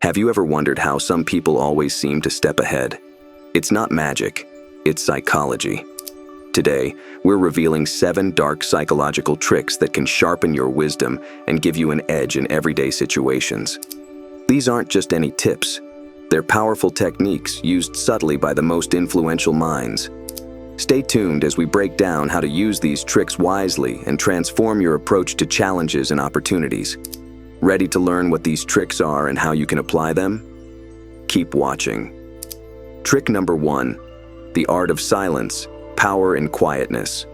Have you ever wondered how some people always seem to step ahead? It's not magic, it's psychology. Today, we're revealing 7 dark psychological tricks that can sharpen your wisdom and give you an edge in everyday situations. These aren't just any tips. They're powerful techniques used subtly by the most influential minds. Stay tuned as we break down how to use these tricks wisely and transform your approach to challenges and opportunities. Ready to learn what these tricks are and how you can apply them? Keep watching. Trick number 1, the art of silence, power in quietness.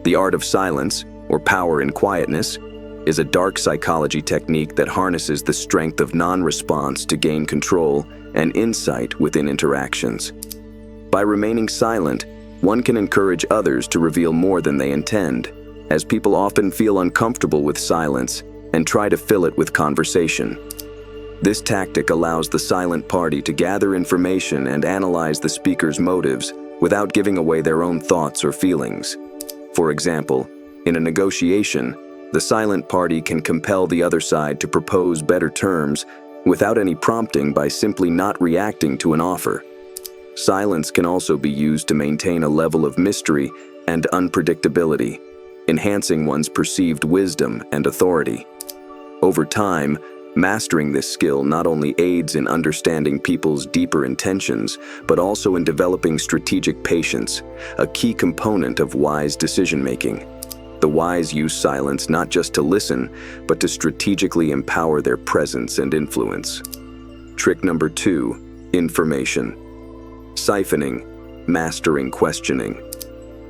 The art of silence, or power in quietness, is a dark psychology technique that harnesses the strength of non-response to gain control and insight within interactions. By remaining silent, one can encourage others to reveal more than they intend, as people often feel uncomfortable with silence and try to fill it with conversation. This tactic allows the silent party to gather information and analyze the speaker's motives without giving away their own thoughts or feelings. For example, in a negotiation, the silent party can compel the other side to propose better terms without any prompting by simply not reacting to an offer. Silence can also be used to maintain a level of mystery and unpredictability, enhancing one's perceived wisdom and authority. Over time, mastering this skill not only aids in understanding people's deeper intentions, but also in developing strategic patience, a key component of wise decision-making. The wise use silence not just to listen, but to strategically empower their presence and influence. Trick number 2, information. Siphoning, mastering questioning.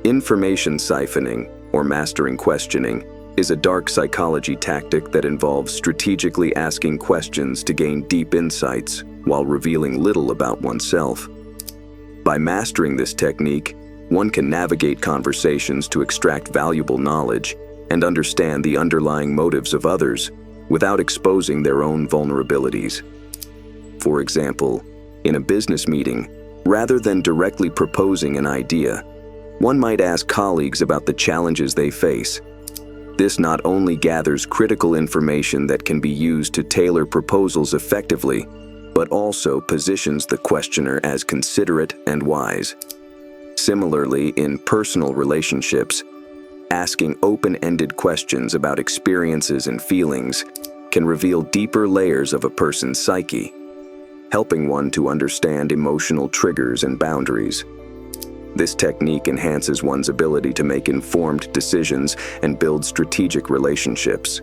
Information siphoning, or mastering questioning, is a dark psychology tactic that involves strategically asking questions to gain deep insights while revealing little about oneself. By mastering this technique, one can navigate conversations to extract valuable knowledge and understand the underlying motives of others without exposing their own vulnerabilities. For example, in a business meeting, rather than directly proposing an idea, one might ask colleagues about the challenges they face. This not only gathers critical information that can be used to tailor proposals effectively, but also positions the questioner as considerate and wise. Similarly, in personal relationships, asking open-ended questions about experiences and feelings can reveal deeper layers of a person's psyche, helping one to understand emotional triggers and boundaries. This technique enhances one's ability to make informed decisions and build strategic relationships.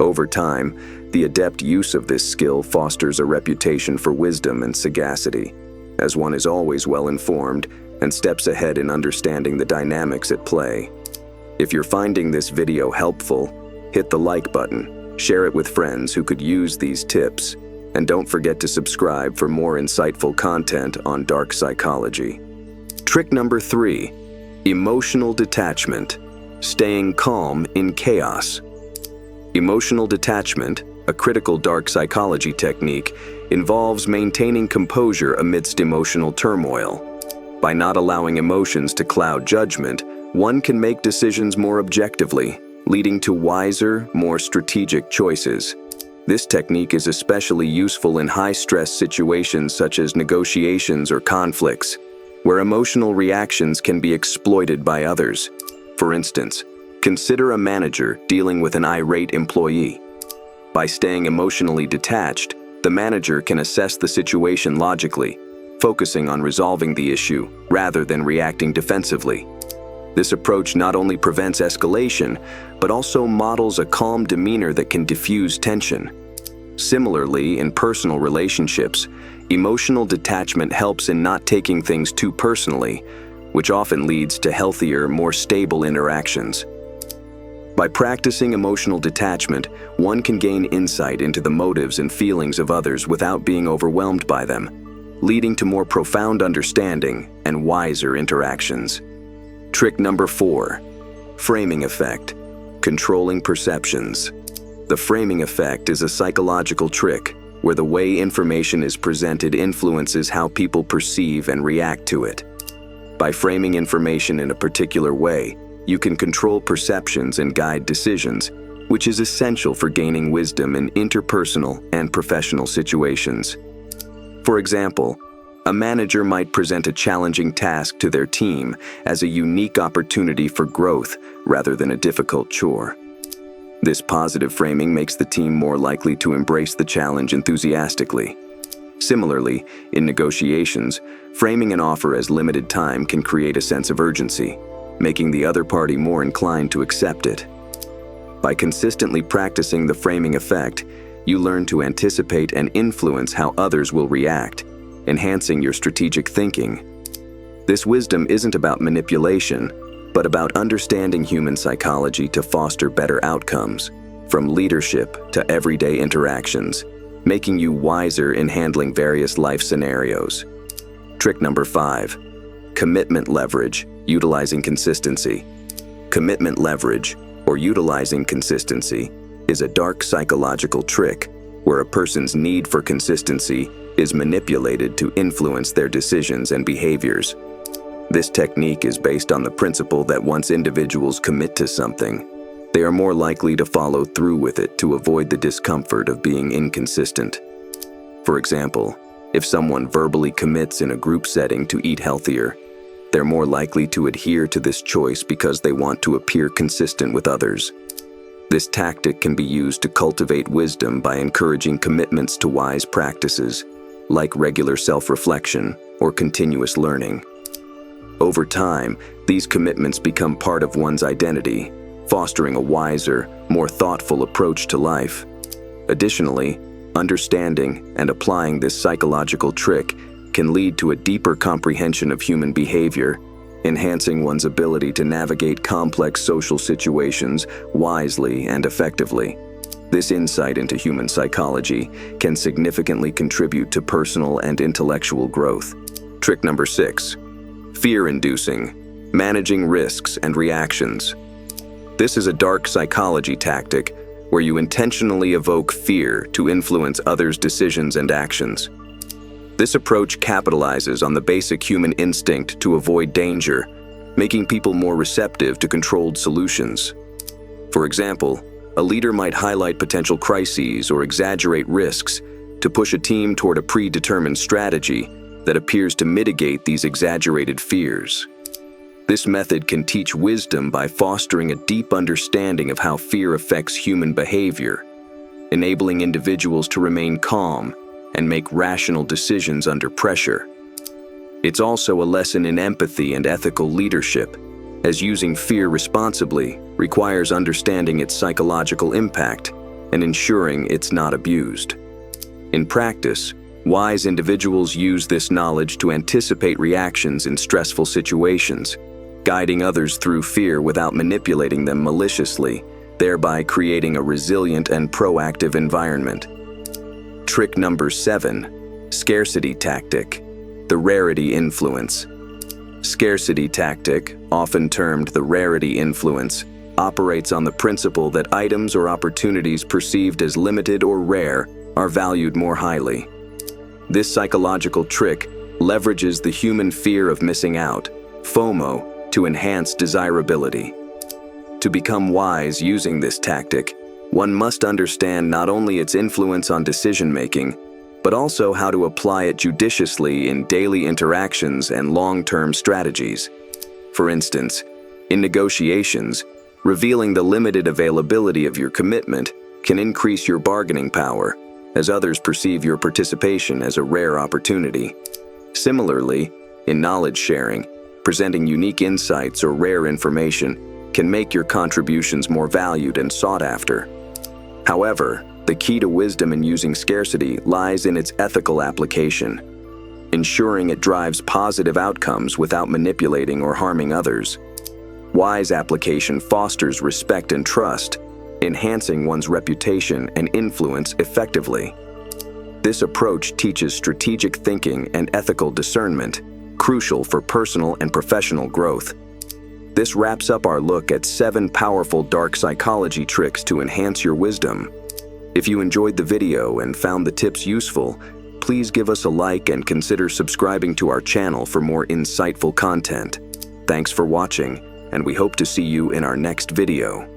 Over time, the adept use of this skill fosters a reputation for wisdom and sagacity, as one is always well-informed and steps ahead in understanding the dynamics at play. If you're finding this video helpful, hit the like button, share it with friends who could use these tips, and don't forget to subscribe for more insightful content on dark psychology. Trick number 3, emotional detachment, staying calm in chaos. Emotional detachment, a critical dark psychology technique, involves maintaining composure amidst emotional turmoil. By not allowing emotions to cloud judgment, one can make decisions more objectively, leading to wiser, more strategic choices. This technique is especially useful in high-stress situations such as negotiations or conflicts, where emotional reactions can be exploited by others. For instance, consider a manager dealing with an irate employee. By staying emotionally detached, the manager can assess the situation logically, focusing on resolving the issue rather than reacting defensively. This approach not only prevents escalation, but also models a calm demeanor that can diffuse tension. Similarly, in personal relationships, emotional detachment helps in not taking things too personally, which often leads to healthier, more stable interactions. By practicing emotional detachment, one can gain insight into the motives and feelings of others without being overwhelmed by them, leading to more profound understanding and wiser interactions. Trick number 4, framing effect, controlling perceptions. The framing effect is a psychological trick where the way information is presented influences how people perceive and react to it. By framing information in a particular way, you can control perceptions and guide decisions, which is essential for gaining wisdom in interpersonal and professional situations. For example, a manager might present a challenging task to their team as a unique opportunity for growth rather than a difficult chore. This positive framing makes the team more likely to embrace the challenge enthusiastically. Similarly, in negotiations, framing an offer as limited time can create a sense of urgency, making the other party more inclined to accept it. By consistently practicing the framing effect, you learn to anticipate and influence how others will react, enhancing your strategic thinking. This wisdom isn't about manipulation, but about understanding human psychology to foster better outcomes, from leadership to everyday interactions, making you wiser in handling various life scenarios. Trick number 5, commitment leverage, utilizing consistency. Commitment leverage, or utilizing consistency, is a dark psychological trick where a person's need for consistency is manipulated to influence their decisions and behaviors. This technique is based on the principle that once individuals commit to something, they are more likely to follow through with it to avoid the discomfort of being inconsistent. For example, if someone verbally commits in a group setting to eat healthier, they're more likely to adhere to this choice because they want to appear consistent with others. This tactic can be used to cultivate wisdom by encouraging commitments to wise practices, like regular self-reflection or continuous learning. Over time, these commitments become part of one's identity, fostering a wiser, more thoughtful approach to life. Additionally, understanding and applying this psychological trick can lead to a deeper comprehension of human behavior, enhancing one's ability to navigate complex social situations wisely and effectively. This insight into human psychology can significantly contribute to personal and intellectual growth. Trick number 6, fear-inducing, managing risks and reactions. This is a dark psychology tactic where you intentionally evoke fear to influence others' decisions and actions. This approach capitalizes on the basic human instinct to avoid danger, making people more receptive to controlled solutions. For example, a leader might highlight potential crises or exaggerate risks to push a team toward a predetermined strategy that appears to mitigate these exaggerated fears. This method can teach wisdom by fostering a deep understanding of how fear affects human behavior, enabling individuals to remain calm and make rational decisions under pressure. It's also a lesson in empathy and ethical leadership, as using fear responsibly requires understanding its psychological impact and ensuring it's not abused. In practice, wise individuals use this knowledge to anticipate reactions in stressful situations, guiding others through fear without manipulating them maliciously, thereby creating a resilient and proactive environment. Trick number 7, scarcity tactic, the rarity influence. Scarcity tactic, often termed the rarity influence, operates on the principle that items or opportunities perceived as limited or rare are valued more highly. This psychological trick leverages the human fear of missing out, FOMO, to enhance desirability. To become wise using this tactic, one must understand not only its influence on decision-making, but also how to apply it judiciously in daily interactions and long-term strategies. For instance, in negotiations, revealing the limited availability of your commitment can increase your bargaining power, as others perceive your participation as a rare opportunity. Similarly, in knowledge sharing, presenting unique insights or rare information can make your contributions more valued and sought after. However, the key to wisdom in using scarcity lies in its ethical application, ensuring it drives positive outcomes without manipulating or harming others. Wise application fosters respect and trust, enhancing one's reputation and influence effectively. This approach teaches strategic thinking and ethical discernment, crucial for personal and professional growth. This wraps up our look at 7 powerful dark psychology tricks to enhance your wisdom. If you enjoyed the video and found the tips useful, please give us a like and consider subscribing to our channel for more insightful content. Thanks for watching, and we hope to see you in our next video.